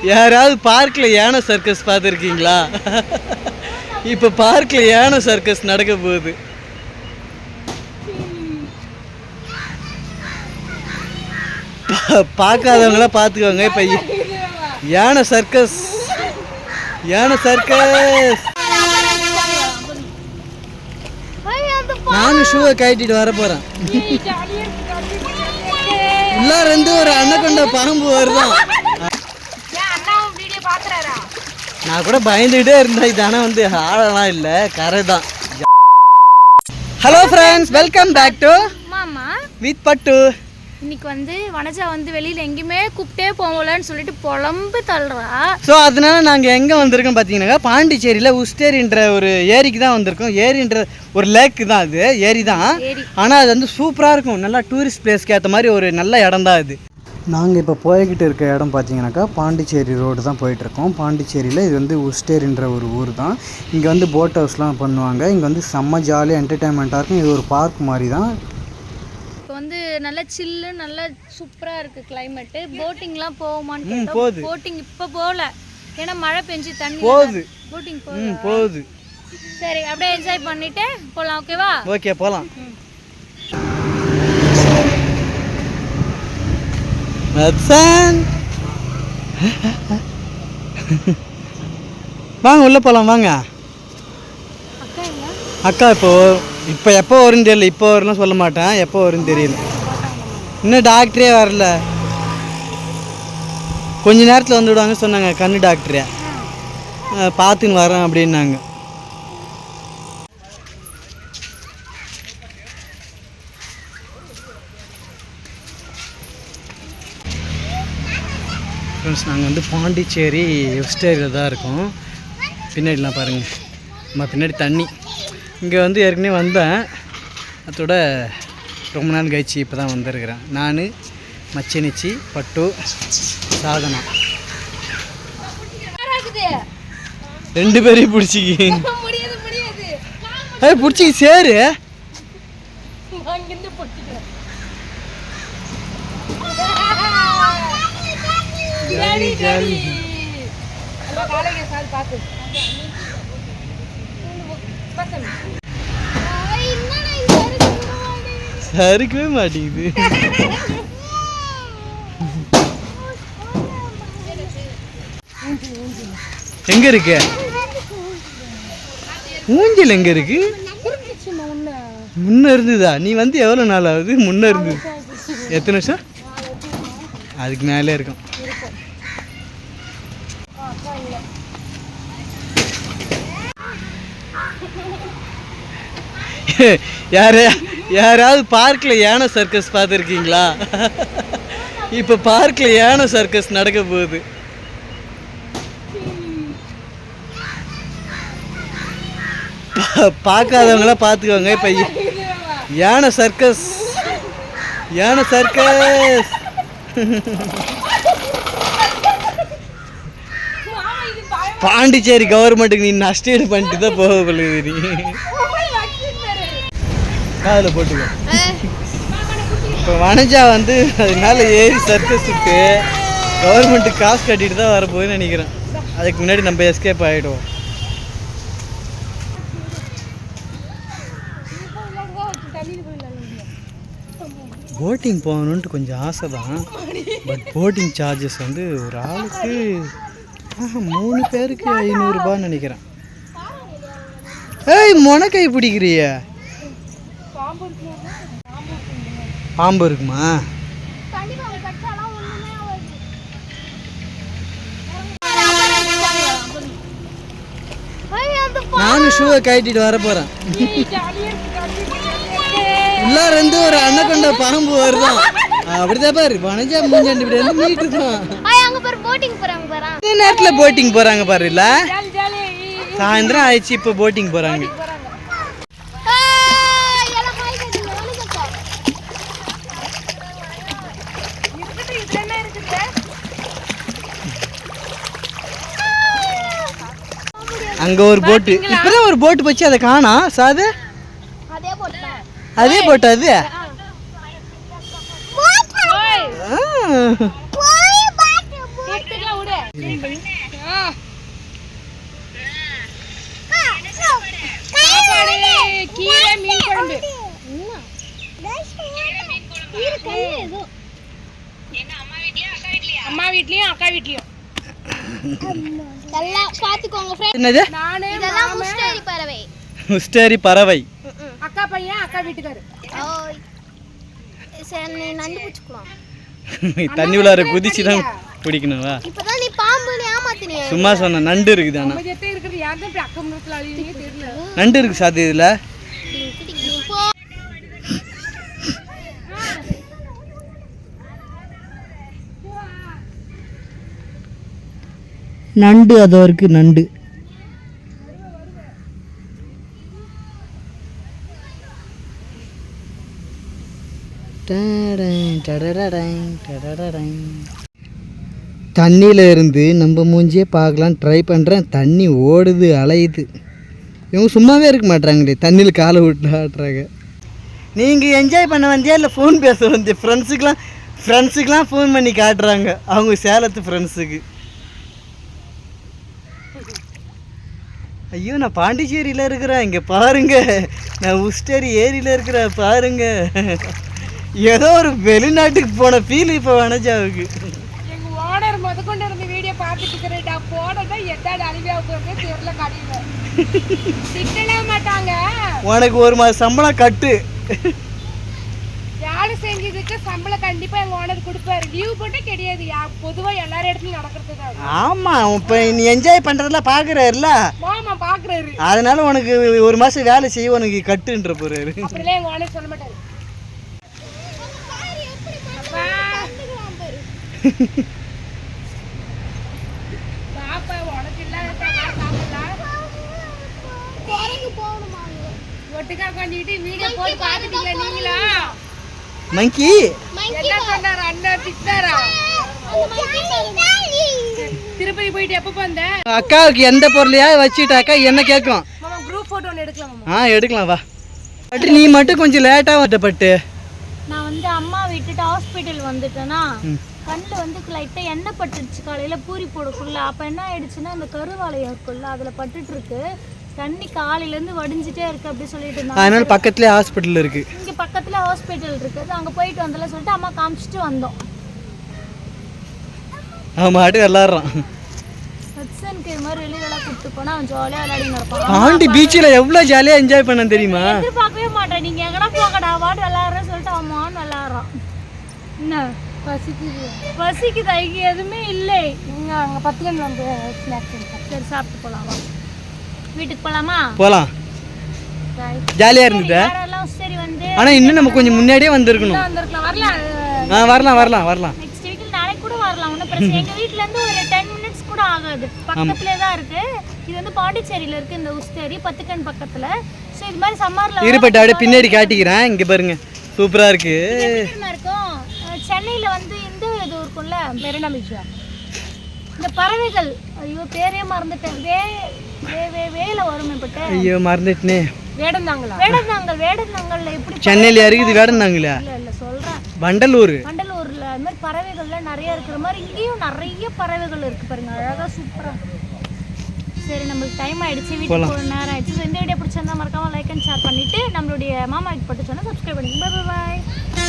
யாராவது பார்க்கில் யானை சர்க்கஸ் பார்த்துருக்கீங்களா? இப்போ பார்க்கில் யானை சர்க்கஸ் நடக்க போகுது. பார்க்காதவங்களாம் பார்த்துக்கோங்க. இப்போ யானை சர்க்கஸ் நானும் ஷூவை கட்டிட்டு வர போகிறேன். எல்லாரும் வந்து ஒரு அன்னக்கொண்ட பாம்பு வருதான். நான் கூட பயந்துகிட்டே இருந்தேன். இது ஆனால் வந்து ஆழலாம் இல்லை, கரை தான். Hello friends, welcome back to Mama with Pattu. இன்னைக்கு வந்து வனஜா வந்து வெளியில் எங்கேயுமே கூப்பிட்டே போகலன்னு சொல்லிட்டு புலம்பு தள்ளுறா. ஸோ அதனால நாங்கள் எங்கே வந்திருக்கோம் பார்த்தீங்கன்னா, பாண்டிச்சேரியில் உஸ்டேரின்ற ஒரு ஏரிக்கு தான் வந்திருக்கோம். ஏரின்ற ஒரு லேக்கு தான், அது ஏரி தான். ஆனால் அது வந்து சூப்பராக இருக்கும். நல்லா டூரிஸ்ட் பிளேஸ்க்கு ஏற்ற மாதிரி ஒரு நல்ல இடம் தான் அது. நாங்கள் இப்போ போய்கிட்டு இருக்க இடம் பார்த்தீங்கன்னாக்கா பாண்டிச்சேரி ரோடு தான் போயிட்டுருக்கோம். பாண்டிச்சேரியில் இது வந்து உஸ்டேரின்ற ஒரு ஊர் தான். இங்கே வந்து போட் ஹவுஸ்லாம் பண்ணுவாங்க. இங்கே வந்து செம்ம ஜாலியாக என்டர்டைன்மெண்ட்டாக இருக்கும். இது ஒரு பார்க் மாதிரி தான். இப்போ வந்து நல்லா சில்லு, நல்லா சூப்பராக இருக்குது கிளைமேட்டு. போட்டிங்லாம் போகுமான்னு போகுது. போட்டிங் இப்போ போகல, ஏன்னா மழை பெஞ்சு தண்ணி போகுது. போட்டிங் போகுது. சரி, அப்படியே என்ஜாய் பண்ணிட்டு போகலாம். ஓகேவா? ஓகே, போகலாம். வாங்க உள்ள போகலாம், வாங்க. அக்கா இப்போ எப்போ வரும்னு தெரியல. இப்போ வரும்னு சொல்ல மாட்டேன், எப்போ வரும்னு தெரியல. இன்னும் டாக்டரே வரல. கொஞ்ச நேரத்தில் வந்து விடுவாங்க சொன்னாங்க, கண்ணு டாக்டரே. பார்த்துன்னு வரேன் அப்படின்னாங்க. ஃப்ரெண்ட்ஸ், நாங்கள் வந்து பாண்டிச்சேரி உஸ்டேரியில் தான் இருக்கோம். பின்னாடிலாம் பாருங்கள், நம்ம பின்னாடி தண்ணி. இங்கே வந்து ஏற்கனவே வந்தேன், அதோட ரொம்ப நாள் கழிச்சு இப்போ தான் வந்திருக்கிறேன். நான், மச்சினிச்சி, பட்டு, சாதனா, 2 பேரையும் பிடிச்சிக்கி பிடிச்சிக்கி சேரு. சறுக்கவே மாட்டேங்குது. எங்க இருக்கு ஊஞ்சல்? எங்க இருக்கு? முன்ன இருந்ததா? நீ வந்து எவ்வளோ நாள் ஆகுது? முன்ன இருந்தது. எத்தனை வருஷம்? அதுக்கு மேலே இருக்கும். யாராவது பார்க்கில் யானை சர்க்கஸ் பார்த்துருக்கீங்களா? இப்போ பார்க்கில் யானை சர்க்கஸ் நடக்க போகுது. பார்க்காதவங்களாம் பார்த்துக்கோங்க. இப்போ யானை சர்க்கஸ் பாண்டிச்சேரி கவர்மெண்ட்டுக்கு நீ நஷ்டீடு பண்ணிட்டு தான் போக போகுது. நீ காதில் போட்டுக்கோ. இப்போ வனஜா வந்து அதனால ஏறி சர்க்கஸ் விட்டு கவர்மெண்ட்டுக்கு காசு கட்டிட்டு தான் வரப்போகுதுன்னு நினைக்கிறேன். அதுக்கு முன்னாடி நம்ம எஸ்கேப் ஆகிடுவோம். போட்டிங் போகணுன்ட்டு கொஞ்சம் ஆசை தான். பட் போட்டிங் சார்ஜஸ் வந்து ஒரு ஆளுக்கு 3 பேருக்கு 500 ரூபான்னு நினைக்கிறேன். ஏய், மொனக்கை பிடிக்கிறிய? பாம்பு இருக்குமா? நானும் ஷூவை கட்டிட்டு வர போறேன். எல்லாரும் வந்து ஒரு அன்னக்கொண்ட பாம்பு வருதான். அப்படிதான் பாரு, வனஜா மூஞ்சாண்டி இப்படி வந்து மீட்டு தான். இந்த நேரத்தில் போட்டிங் போறாங்க பாரு. இல்ல சாயந்தரம் ஆயிடுச்சு, இப்போ போட்டிங் போறாங்க. அங்க ஒரு போட்டு, இப்பதான் ஒரு போட்டு போச்சு, அதை காணா சாது. அதே போட்டு அது கீரை மீன் குழம்பு. அம்மா வீட்லயும் அக்கா வீட்லயும். என்னது? உஸ்டேரி பறவை. அக்கா பையன் அக்கா வீட்டுக்காரு. தண்ணி உள்ளார குதிச்சு தான் பிடிக்கணும்வா? சும்மா சொன்ன நண்டு இருக்குது. ஆனா நண்டு இருக்கு சார் இதுல. நண்டு அதோ இருக்கு நண்டு. தண்ணியில் இருந்து நம்ம மூஞ்சியே பார்க்கலாம் ட்ரை பண்ணுறேன். தண்ணி ஓடுது அலையுது. இவங்க சும்மாவே இருக்க மாட்டாங்களே, தண்ணியில் காலை விட்டு ஆட்டுறாங்க. நீங்கள் என்ஜாய் பண்ண வந்தியா இல்லை ஃபோன் பேச வந்தியா? ஃப்ரெண்ட்ஸுக்கெலாம் ஃபோன் பண்ணி காட்டுறாங்க அவங்க சேலத்து ஃப்ரெண்ட்ஸுக்கு. ஐயோ நான் பாண்டிச்சேரியில் இருக்கிறேன், இங்கே பாருங்க. நான் உஸ்டேரி ஏரியில் இருக்கிறேன் பாருங்க. ஏதோ ஒரு வெளிநாட்டுக்கு போன ஃபீல் இப்போ வனஜாவுக்கு. எங்க ஓனர் முதற்கொண்டு இருந்த வீடியோ பார்த்துட்டு இருக்கிறேன்டா. போனதா எட்டாவது அழிவாக தெரியல. கடையில் திட்டவே மாட்டாங்க. உனக்கு ஒரு மாதம் சம்பளம் கட்டு. வேலை செஞ்சதுக்கு சம்பளம் கண்டிப்பா எங்க ஓனர் கொடுப்பாரு. லீவ் போட்டு கிடையாது, பொதுவா எல்லாரும் இடத்துலயும் நடக்கிறது தான். ஆமா, இப்போ நீ என்ஜாய் பண்றதெல்லாம் பாக்குறாருல. ஆமா பாக்குறாரு. அதனால உனக்கு ஒரு மாசம் வேலை செய்ய உனக்கு கட்டுன்ற போறாரு. அப்படிலாம் எங்க ஓனர் சொல்ல மாட்டாரு. பாப்பா உனக்கு இல்லாத ஒட்டுக்கா உட்காந்துக்கிட்டு வீடியோ போட்டு பாத்துட்டீங்களா நீங்களா? மங்கி என்ன பண்ணாரு அண்ணன்? திட்டாரா? திருப்பதி போயிட்டு எப்ப வந்த? அக்காவுக்கு எந்த பொருளையா வச்சுட்டாக்கா என்ன கேட்கும். மாமா குரூப் போட்டோ ஒன்று எடுக்கலாம். எடுக்கலாம் வா. பட் நீ மட்டும் கொஞ்சம் லேட்டா வரப்பட்டு. நான் வந்து அம்மா விட்டுட்டு ஹாஸ்பிட்டல் வந்துட்டேன்னா கண்ணில் வந்து லைட்டாக எண்ணெய் பட்டுடுச்சு. காலையில் பூரி போடக்குள்ள அப்போ என்ன ஆயிடுச்சுன்னா அந்த கருவாளையம் இருக்குல்ல அதில் பட்டுட்டு இருக்கு. தண்ணி காலையிலேருந்து வடிஞ்சிட்டே இருக்கு அப்படி சொல்லிட்டு இருந்தாங்க. அதனால பக்கத்துலேயே ஹாஸ்பிட்டல் இருக்கு. இங்கே பக்கத்தில் ஹாஸ்பிட்டல் இருக்குது, அங்கே போயிட்டு வந்தல சொல்லிட்டு அம்மா காமிச்சிட்டு வந்தோம். அவன் மாட்டு விளாட்றான். ஹட்சனுக்கு இது மாதிரி வெளியிலலாம் கூப்பிட்டு போனால் அவன் ஜாலியாக விளையாடி நடப்பான். பாண்டி பீச்சில் எவ்வளோ ஜாலியாக என்ஜாய் பண்ண தெரியுமா? எதிர்பார்க்கவே மாட்டேன். நீங்கள் எங்கன்னா போகடா வாட்டு விளாட்றேன்னு சொல்லிட்டு அவன் விளாட்றான். என்ன பசிக்குது ஐக்கு எதுவுமே இல்லை. நீங்கள் அங்கே 10 மணி வந்து ஸ்நாக்ஸ். சரி சாப்பிட்டு போகலாம். வீட்டுக்கு போகலாமா? போகலாம். ஜாலியாக இருந்தது. சரி வந்து ஆனால் இன்னும் நம்ம கொஞ்சம் முன்னாடியே வந்திருக்கணும். வரலாம். வரலாம். நெக்ஸ்ட் வீக்கில் நாளைக்கு கூட வரலாம், ஒன்றும் பிரச்சனை. எங்கள் வீட்டிலேருந்து ஒரு 10 minutes கூட ஆகாது, பக்கத்துலேயே தான் இருக்குது. இது வந்து பாண்டிச்சேரியில் இருக்குது இந்த உஸ்டேரி, பத்துக்கன் பக்கத்தில். ஸோ இது மாதிரி சம்மரில் இருப்பட்டு அப்படியே பின்னாடி காட்டிக்கிறேன். இங்கே பாருங்க சூப்பராக இருக்குது. இருக்கும். சென்னையில் வந்து இந்த இது இருக்கும்ல மெரினா பீச், இந்த பறவைகள், ஐயோ பேரே மறந்துட்டேன். வேலை வருமே பட்டு. ஐயோ மறந்துட்டேனே. வேடந்தாங்கல்ல எப்படி சென்னையில இருக்குது வேடந்தாங்களா? இல்ல சொல்றேன், வண்டலூர்ல அது மாதிரி பறவைகள்ல நிறைய இருக்கிற மாதிரி இங்கேயும் நிறைய பறவைகள் இருக்கு பாருங்க, அழகா சூப்பரா. சரி நம்மளுக்கு டைம் ஆயிடுச்சு, வீட்டுக்கு போகிற நேரம் ஆயிடுச்சு. இந்த வீடியோ பிடிச்சிருந்தா மறக்காம லைக் அண்ட் ஷேர் பண்ணிட்டு நம்மளுடைய மாமா வீட்டு பட்டு சொன்னா சப்ஸ்கிரைப் பண்ணிக்கோங்க. Bye by.